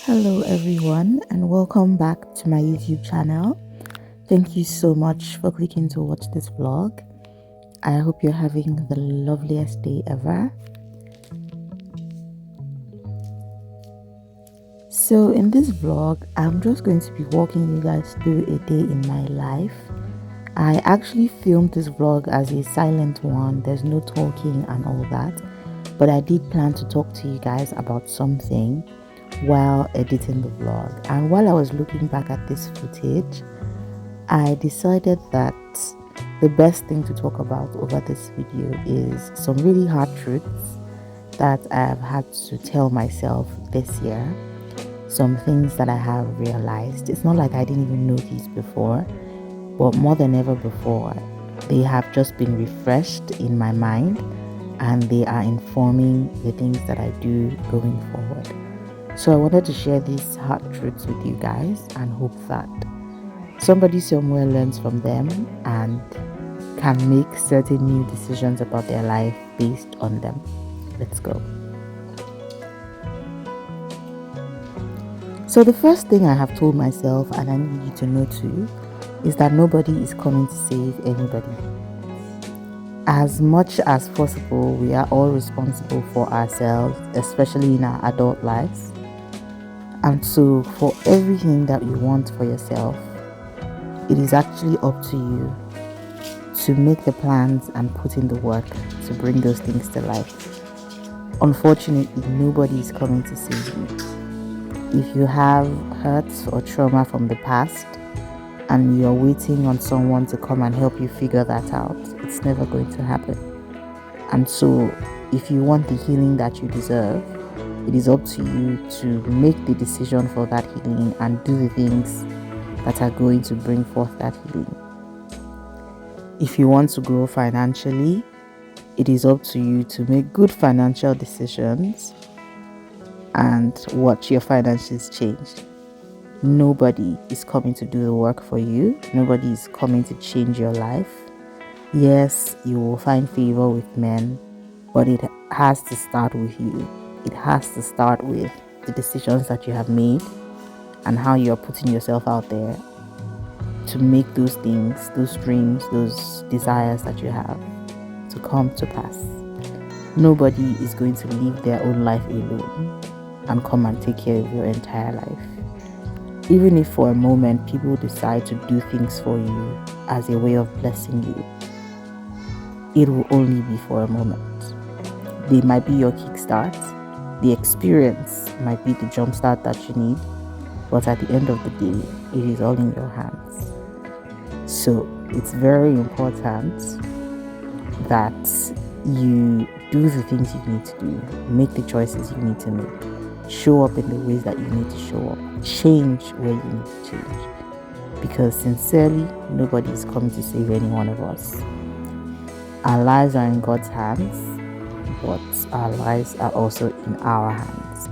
Hello, everyone, and welcome back to my YouTube channel. Thank you so much for clicking to watch this vlog. I hope you're having the loveliest day ever. So, in this vlog, I'm just going to be walking you guys through a day in my life. I actually filmed this vlog as a silent one, there's no talking and all that, but I did plan to talk to you guys about something while editing the vlog. And while I was looking back at this footage, I decided that the best thing to talk about over this video is some really hard truths that I have had to tell myself this year. Some things that I have realized. It's not like I didn't even know these before, but more than ever before, they have just been refreshed in my mind and they are informing the things that I do going forward. So I wanted to share these hard truths with you guys and hope that somebody somewhere learns from them and can make certain new decisions about their life based on them. Let's go. So the first thing I have told myself, and I need you to know too, is that nobody is coming to save anybody. As much as possible, we are all responsible for ourselves, especially in our adult lives. And so for everything that you want for yourself, it is actually up to you to make the plans and put in the work to bring those things to life. Unfortunately, nobody is coming to save you. If you have hurts or trauma from the past and you're waiting on someone to come and help you figure that out, it's never going to happen. And so if you want the healing that you deserve, it is up to you to make the decision for that healing and do the things that are going to bring forth that healing. If you want to grow financially, it is up to you to make good financial decisions and watch your finances change. Nobody is coming to do the work for you. Nobody is coming to change your life. Yes, you will find favor with men, but it has to start with you. It has to start with the decisions that you have made and how you're putting yourself out there to make those things, those dreams, those desires that you have to come to pass. Nobody is going to live their own life alone and come and take care of your entire life. Even if for a moment people decide to do things for you as a way of blessing you, it will only be for a moment. They might be your kickstart. The experience might be the jumpstart that you need, but at the end of the day, it is all in your hands. So it's very important that you do the things you need to do, make the choices you need to make, show up in the ways that you need to show up, change where you need to change. Because sincerely, nobody is coming to save any one of us. Our lives are in God's hands, but our lives are also in our hands.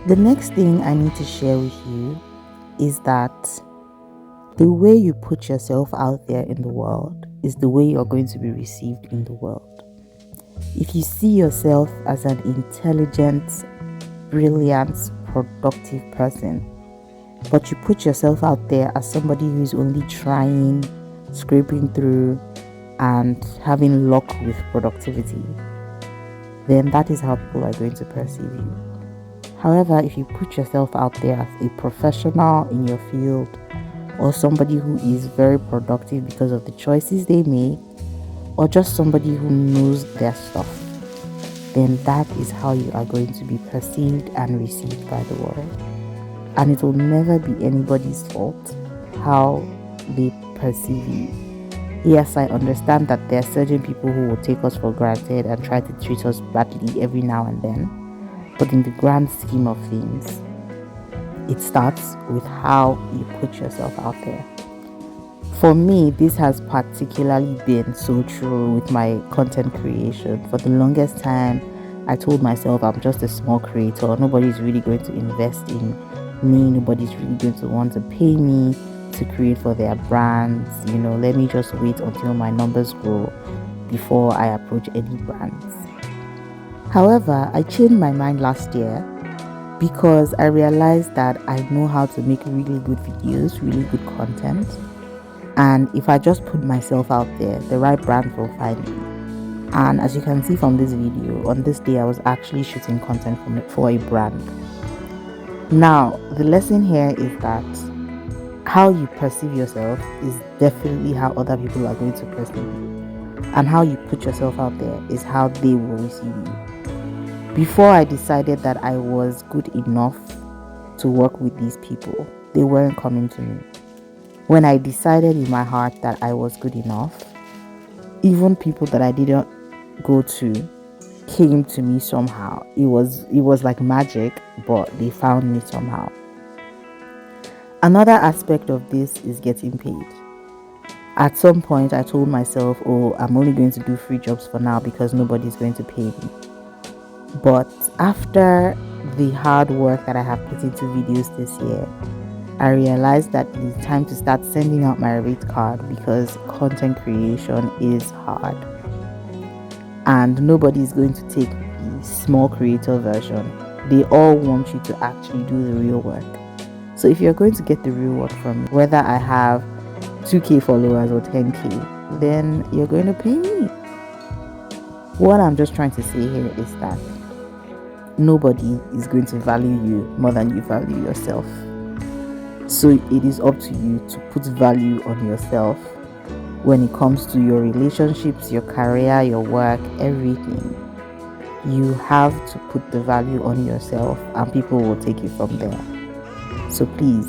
The next thing I need to share with you is that the way you put yourself out there in the world is the way you're going to be received in the world. If you see yourself as an intelligent, brilliant, productive person, but you put yourself out there as somebody who's only trying, scraping through, and having luck with productivity, then that is how people are going to perceive you. However, if you put yourself out there as a professional in your field or somebody who is very productive because of the choices they make, or just somebody who knows their stuff, then that is how you are going to be perceived and received by the world. And it will never be anybody's fault how they perceive you. Yes, I understand that there are certain people who will take us for granted and try to treat us badly every now and then. But in the grand scheme of things, it starts with how you put yourself out there. For me, this has particularly been so true with my content creation. For the longest time, I told myself I'm just a small creator. Nobody's really going to invest in me. Nobody's really going to want to pay me to create for their brands. Let me just wait until my numbers grow before I approach any brands. However, I changed my mind last year because I realized that I know how to make really good videos, really good content. And if I just put myself out there, the right brand will find me. And as you can see from this video, on this day I was actually shooting content for a brand. Now, the lesson here is that how you perceive yourself is definitely how other people are going to perceive you. And how you put yourself out there is how they will receive you. Before I decided that I was good enough to work with these people, they weren't coming to me. When I decided in my heart that I was good enough, even people that I didn't go to came to me somehow. It was like magic, but they found me somehow. Another aspect of this is getting paid. At some point, I told myself, I'm only going to do free jobs for now because nobody's going to pay me. But after the hard work that I have put into videos this year, I realized that it's time to start sending out my rate card because content creation is hard. And nobody is going to take the small creator version. They all want you to actually do the real work. So if you're going to get the real work from me, whether I have 2k followers or 10k, then you're going to pay me. What I'm just trying to say here is that nobody is going to value you more than you value yourself. So it is up to you to put value on yourself when it comes to your relationships, your career, your work, everything. You have to put the value on yourself and people will take it from there. So please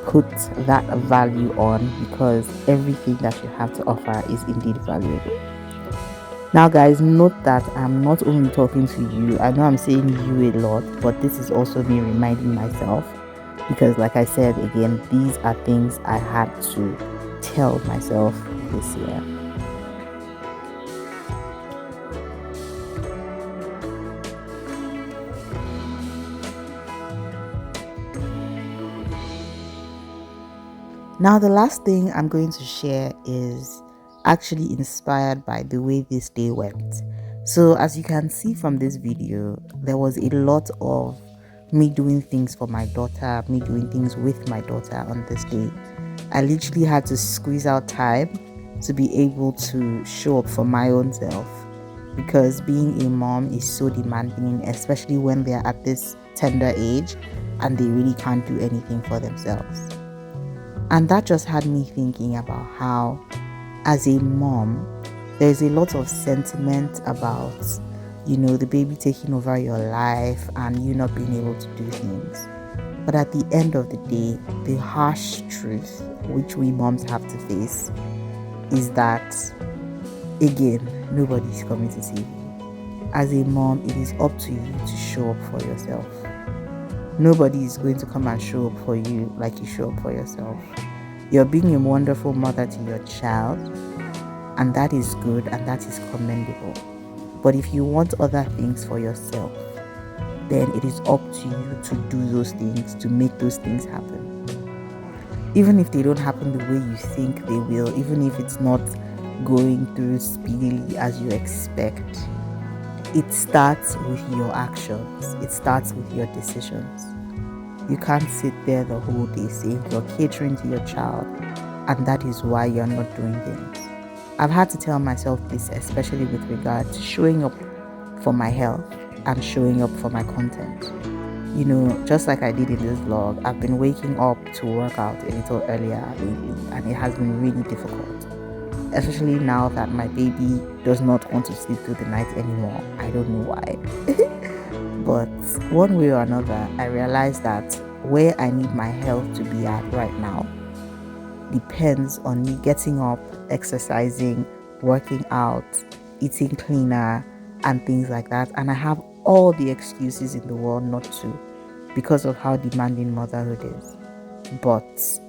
put that value on because everything that you have to offer is indeed valuable. Now guys, note that I'm not only talking to you. I know I'm saying you a lot, but this is also me reminding myself because like I said again, these are things I had to tell myself this year. Now the last thing I'm going to share is actually inspired by the way this day went. So as you can see from this video, there was a lot of me doing things for my daughter, me doing things with my daughter on this day. I literally had to squeeze out time to be able to show up for my own self because being a mom is so demanding, especially when they're at this tender age and they really can't do anything for themselves. And that just had me thinking about how, as a mom, there's a lot of sentiment about, the baby taking over your life and you not being able to do things. But at the end of the day, the harsh truth, which we moms have to face, is that, again, nobody's coming to save you. As a mom, it is up to you to show up for yourself. Nobody is going to come and show up for you like you show up for yourself. You're being a wonderful mother to your child, and that is good and that is commendable. But if you want other things for yourself, then it is up to you to do those things, to make those things happen. Even if they don't happen the way you think they will, even if it's not going through speedily as you expect, it starts with your actions. It starts with your decisions. You can't sit there the whole day saying you're catering to your child and that is why you're not doing things. I've had to tell myself this, especially with regard to showing up for my health and showing up for my content. Just like I did in this vlog, I've been waking up to work out a little earlier lately and it has been really difficult. Especially now that my baby does not want to sleep through the night anymore. I don't know why. But one way or another, I realized that where I need my health to be at right now depends on me getting up, exercising, working out, eating cleaner, and things like that. And I have all the excuses in the world not to because of how demanding motherhood is. but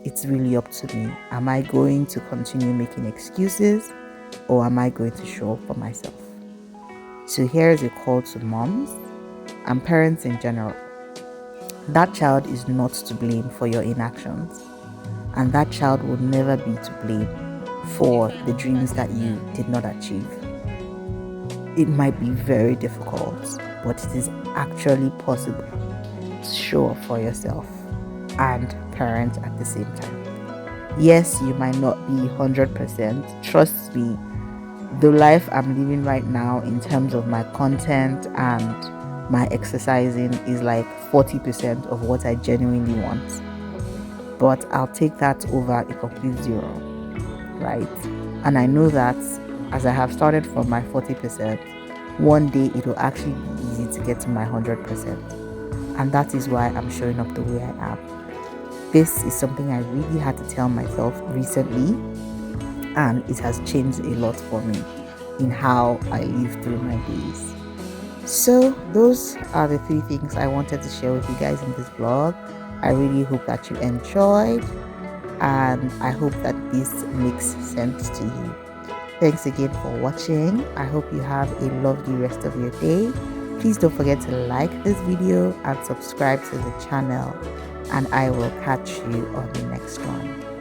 it's really up to me. Am I going to continue making excuses, or am I going to show up for myself? So here's a call to moms and parents in general. That child is not to blame for your inactions, and that child will never be to blame for the dreams that you did not achieve. It might be very difficult, but it is actually possible to show up for yourself and parent at the same time. Yes, you might not be 100%. Trust me, the life I'm living right now in terms of my content and my exercising is like 40% of what I genuinely want. But I'll take that over a complete zero, right? And I know that as I have started from my 40%, one day it will actually be easy to get to my 100%. And that is why I'm showing up the way I am. This is something I really had to tell myself recently, and it has changed a lot for me in how I live through my days. So those are the 3 things I wanted to share with you guys in this vlog. I really hope that you enjoyed, and I hope that this makes sense to you. Thanks again for watching. I hope you have a lovely rest of your day. Please don't forget to like this video and subscribe to the channel, and I will catch you on the next one.